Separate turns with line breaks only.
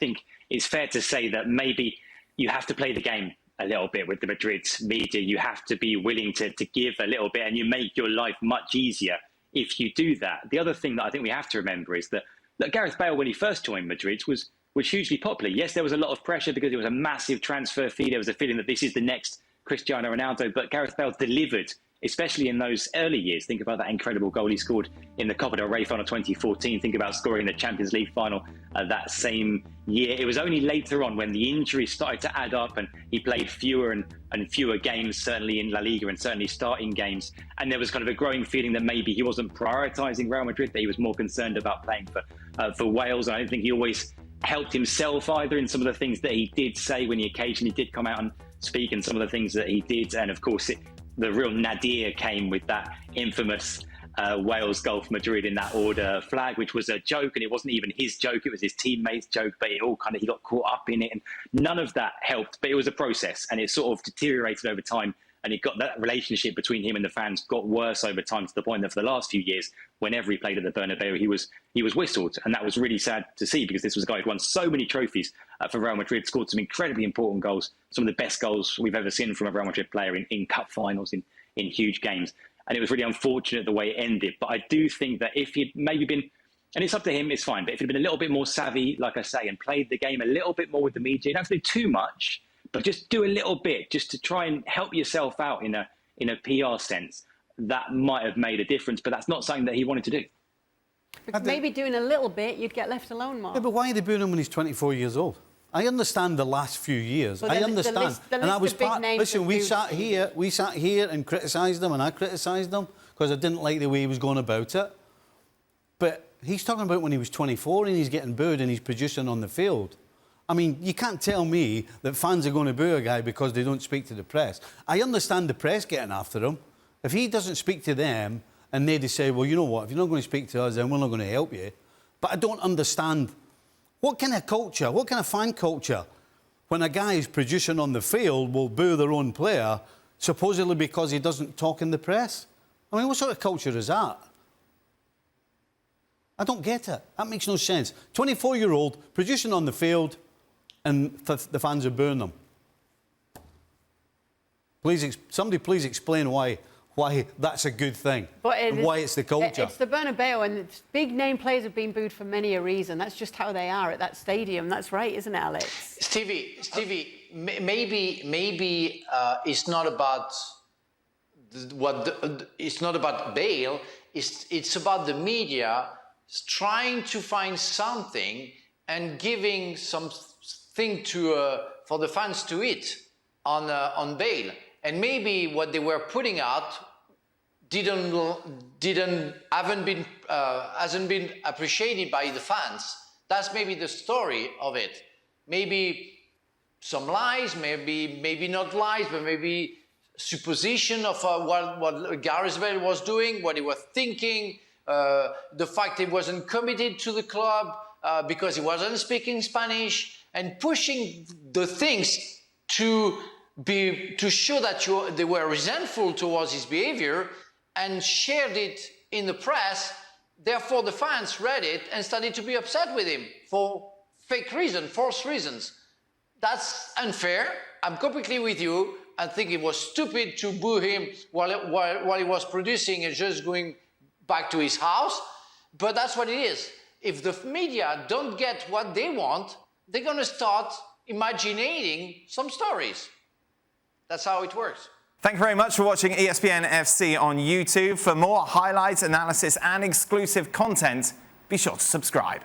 think it's fair to say that maybe you have to play the game a little bit with the Madrid media. You have to be willing to give a little bit, and you make your life much easier if you do that. The other thing that I think we have to remember is that Gareth Bale, when he first joined Madrid, was hugely popular. Yes, there was a lot of pressure because it was a massive transfer fee. There was a feeling that this is the next Cristiano Ronaldo, but Gareth Bale delivered, especially in those early years. Think about that incredible goal he scored in the Copa del Rey final 2014. Think about scoring in the Champions League final that same year. It was only later on when the injuries started to add up and he played fewer and fewer games, certainly in La Liga and certainly starting games. And there was kind of a growing feeling that maybe he wasn't prioritising Real Madrid, that he was more concerned about playing for Wales. And I don't think he always helped himself either in some of the things that he did say when he occasionally did come out and speak, and some of the things that he did. And of course, the real nadir came with that infamous Wales goal for Madrid in that order flag, which was a joke, and it wasn't even his joke, it was his teammates' joke, but he got caught up in it, and none of that helped. But it was a process, and it sort of deteriorated over time, and that relationship between him and the fans got worse over time, to the point that for the last few years, whenever he played at the Bernabeu, he was whistled, and that was really sad to see, because this was a guy who won so many trophies for Real Madrid, scored some incredibly important goals, some of the best goals we've ever seen from a Real Madrid player in cup finals, in huge games. And it was really unfortunate the way it ended. But I do think that if he'd maybe been, and it's up to him, it's fine, but if he'd been a little bit more savvy, like I say, and played the game a little bit more with the media, you don't have to do too much, but just do a little bit, just to try and help yourself out in a PR sense, that might have made a difference. But that's not something that he wanted to do.
Because maybe doing a little bit, you'd get left alone, Mark.
Yeah, but why are they booing him when he's 24 years old? I understand the last few years.
Well,
I understand.
And I was part.
Listen, we sat here and criticised him, and I criticised him because I didn't like the way he was going about it. But he's talking about when he was 24 and he's getting booed and he's producing on the field. I mean, you can't tell me that fans are going to boo a guy because they don't speak to the press. I understand the press getting after him. If he doesn't speak to them and they say, well, you know what, if you're not going to speak to us, then we're not going to help you. But I don't understand. What kind of culture, what kind of fan culture, when a guy is producing on the field will boo their own player, supposedly because he doesn't talk in the press? I mean, what sort of culture is that? I don't get it. That makes no sense. 24-year-old, producing on the field, and the fans are booing them. Somebody please explain why that's a good thing, and why it's the culture.
It's the Bernabeu, and big-name players have been booed for many a reason. That's just how they are at that stadium. That's right, isn't it, Alex?
Stevie, maybe it's not about it's not about Bale. It's about the media trying to find something and giving something for the fans to eat on Bale. And maybe what they were putting out hasn't been appreciated by the fans. That's maybe the story of it. Maybe some lies, maybe not lies, but maybe supposition of what Gareth Bale was doing, what he was thinking, the fact he wasn't committed to the club because he wasn't speaking Spanish, and pushing the things to show that they were resentful towards his behavior and shared it in the press. Therefore, the fans read it and started to be upset with him for fake reasons, false reasons. That's unfair. I'm completely with you. I think it was stupid to boo him while he was producing and just going back to his house. But that's what it is. If the media don't get what they want, they're going to start imagining some stories. That's how it works.
Thank you very much for watching ESPN FC on YouTube. For more highlights, analysis and exclusive content, be sure to subscribe.